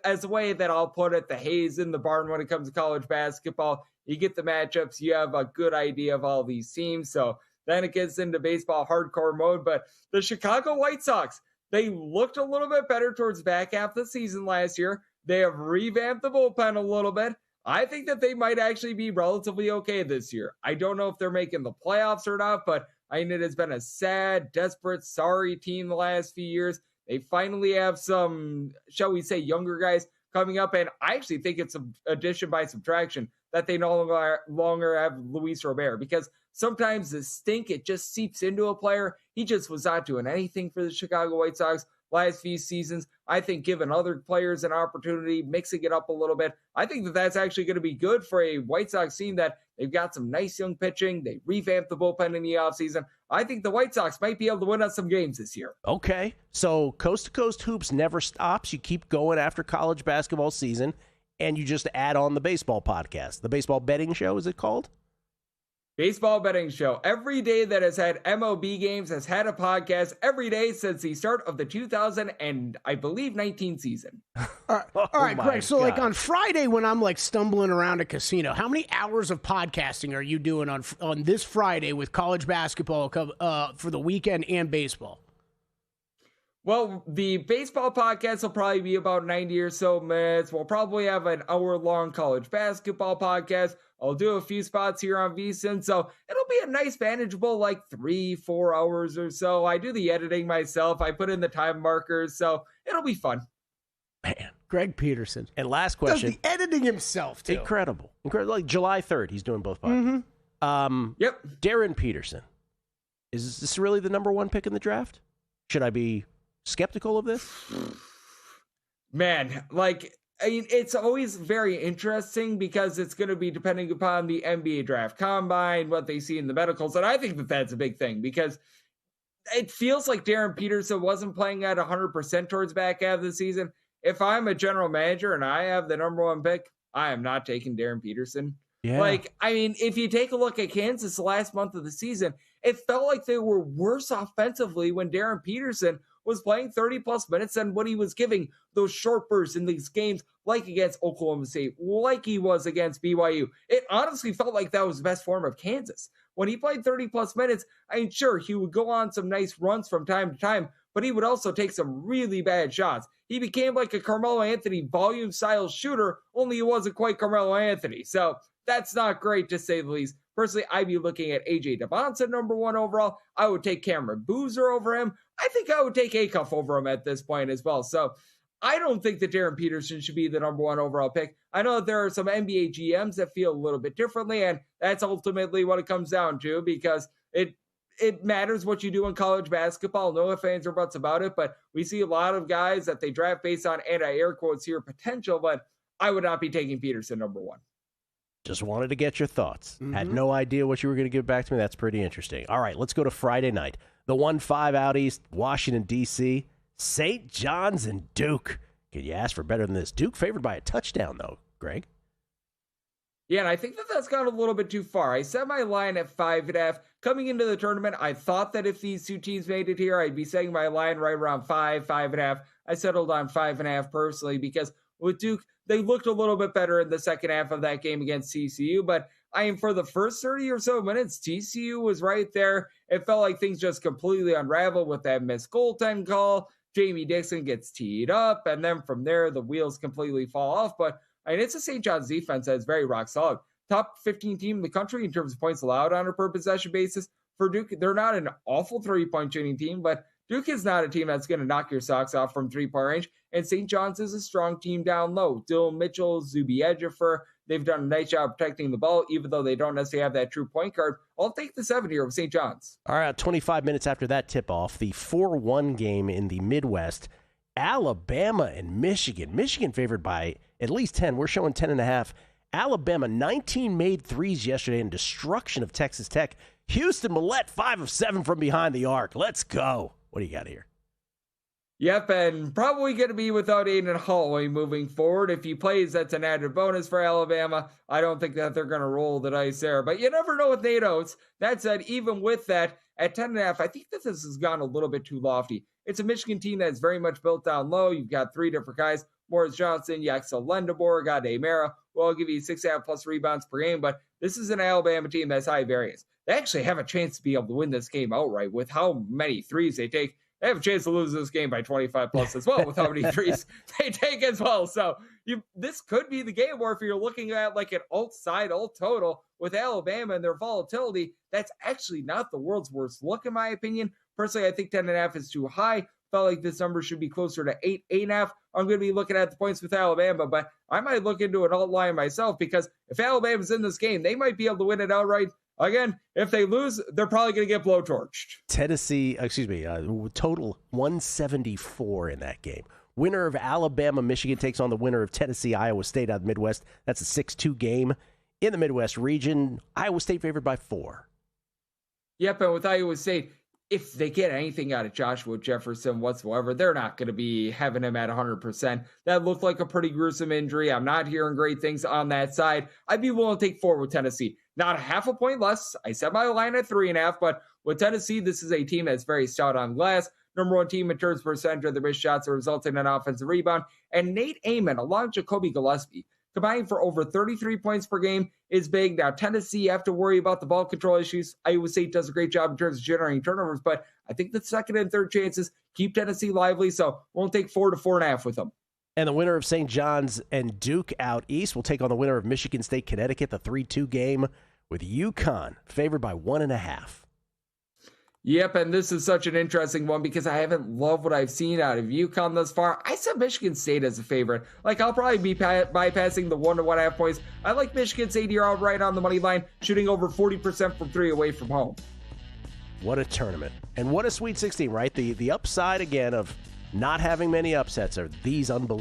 As a way that I'll put it, the hay's in the barn when it comes to college basketball. You get the matchups, you have a good idea of all these teams, so then it gets into baseball hardcore mode, but the Chicago White Sox, they looked a little bit better towards the back half of the season last year. They have revamped the bullpen a little bit. I think that they might actually be relatively okay this year. I don't know if they're making the playoffs or not, but I mean, it has been a sad, desperate, sorry team the last few years. They finally have some, shall we say, younger guys coming up, and I actually think it's an addition by subtraction that they no longer have Luis Robert, because sometimes the stink, it just seeps into a player. He just was not doing anything for the Chicago White Sox last few seasons. I think giving other players an opportunity, mixing it up a little bit, I think that that's actually going to be good for a White Sox team that they've got some nice young pitching. They revamped the bullpen in the offseason. I think the White Sox might be able to win us some games this year. Okay, so Coast to Coast Hoops never stops. You keep going after college basketball season, and you just add on the baseball podcast. The baseball betting show, is it called? Baseball betting show. Every day that has had MLB games has had a podcast every day since the start of the 2019 season. All right, Greg. So like on Friday when I'm like stumbling around a casino, how many hours of podcasting are you doing on this Friday with college basketball for the weekend and baseball? Well, the baseball podcast will probably be about 90 or so minutes. We'll probably have an hour-long college basketball podcast. I'll do a few spots here on VSiN, so it'll be a nice, manageable, 3-4 hours or so. I do the editing myself. I put in the time markers, so it'll be fun. Man, Greg Peterson. And last question. Does the editing himself, too. Incredible. Like July 3rd, he's doing both podcasts. Yep. Darren Peterson. Is this really the number one pick in the draft? Should I be skeptical of this? Man, it's always very interesting because it's going to be depending upon the NBA draft combine, what they see in the medicals. And I think that that's a big thing because it feels like Darren Peterson wasn't playing at 100% towards back half of the season. If I'm a general manager and I have the number one pick, I am not taking Darren Peterson. Yeah. If you take a look at Kansas the last month of the season, it felt like they were worse offensively when Darren Peterson was playing 30-plus minutes than what he was giving those short bursts in these games, like against Oklahoma State, like he was against BYU. It honestly felt like that was the best form of Kansas. When he played 30-plus minutes, sure, he would go on some nice runs from time to time, but he would also take some really bad shots. He became like a Carmelo Anthony volume-style shooter, only he wasn't quite Carmelo Anthony. So that's not great, to say the least. Personally, I'd be looking at A.J. Devonson, number one overall. I would take Cameron Boozer over him. I think I would take Acuff over him at this point as well. So I don't think that Darren Peterson should be the number one overall pick. I know that there are some NBA GMs that feel a little bit differently, and that's ultimately what it comes down to because it matters what you do in college basketball. No ifs, ands, or buts about it, but we see a lot of guys that they draft based on anti-air quotes here potential, but I would not be taking Peterson number one. Just wanted to get your thoughts. Had no idea what you were going to give back to me. That's pretty interesting. All right, let's go to Friday night. The 1-5 out east, Washington, D.C., St. John's and Duke. Can you ask for better than this? Duke favored by a touchdown, though, Greg. Yeah, and I think that that's gone a little bit too far. I set my line at 5.5. Coming into the tournament, I thought that if these two teams made it here, I'd be setting my line right around 5.5. I settled on 5.5 personally because with Duke, they looked a little bit better in the second half of that game against TCU, but for the first 30 or so minutes, TCU was right there. It felt like things just completely unraveled with that missed goaltend call. Jamie Dixon gets teed up, and then from there, the wheels completely fall off. But it's a St. John's defense that is very rock solid. Top 15 team in the country in terms of points allowed on a per possession basis. For Duke, they're not an awful three-point shooting team, but Duke is not a team that's going to knock your socks off from three-point range, and St. John's is a strong team down low. Dylan Mitchell, Zuby Ejiofor, they've done a nice job protecting the ball, even though they don't necessarily have that true point guard. I'll take the 7 here with St. John's. All right, 25 minutes after that tip-off, the 4-1 game in the Midwest, Alabama and Michigan. Michigan favored by at least 10. We're showing 10.5. Alabama, 19 made threes yesterday in destruction of Texas Tech. Houston Millette, 5 of 7 from behind the arc. Let's go. What do you got here? Yep, and probably going to be without Aiden Holloway moving forward. If he plays, that's an added bonus for Alabama. I don't think that they're going to roll the dice there, but you never know with Nate Oates. That said, even with that, at 10.5, I think that this has gone a little bit too lofty. It's a Michigan team that's very much built down low. You've got 3 different guys, Morris Johnson, Yaxel Lendabor, Gade Mara, who will give you 6.5 plus rebounds per game, but this is an Alabama team that's high variance. They actually have a chance to be able to win this game outright with how many threes they take. They have a chance to lose this game by 25 plus as well with how many threes they take as well. So this could be the game where if you're looking at like an alt total with Alabama and their volatility, that's actually not the world's worst look in my opinion. Personally, I think 10.5 is too high. Felt like this number should be closer to 8.5. I'm going to be looking at the points with Alabama, but I might look into an alt line myself because if Alabama's in this game, they might be able to win it outright. Again, if they lose, they're probably going to get blowtorched. Total 174 in that game. Winner of Alabama, Michigan takes on the winner of Tennessee, Iowa State out of the Midwest. That's a 6-2 game in the Midwest region. Iowa State favored by 4. Yep, and with Iowa State, if they get anything out of Joshua Jefferson whatsoever, they're not going to be having him at 100%. That looked like a pretty gruesome injury. I'm not hearing great things on that side. I'd be willing to take 4 with Tennessee. Not 0.5 point less. I set my line at 3.5, but with Tennessee, this is a team that's very stout on glass. Number 1 team in terms percentage of their missed shots are resulting in an offensive rebound. And Nate Amon, along with Jacoby Gillespie, combining for over 33 points per game is big. Now, Tennessee, you have to worry about the ball control issues. Iowa State does a great job in terms of generating turnovers, but I think the second and third chances keep Tennessee lively, so won't take 4 to 4.5 with them. And the winner of St. John's and Duke out east will take on the winner of Michigan State, Connecticut, the 3-2 game with UConn favored by 1.5. Yep, and this is such an interesting one because I haven't loved what I've seen out of UConn thus far. I said Michigan State as a favorite. Like, I'll probably be bypassing the 1 to 1.5 points. I like Michigan State here right on the money line, shooting over 40% from 3 away from home. What a tournament. And what a Sweet 16, right? The upside, again, of not having many upsets are these unbelievable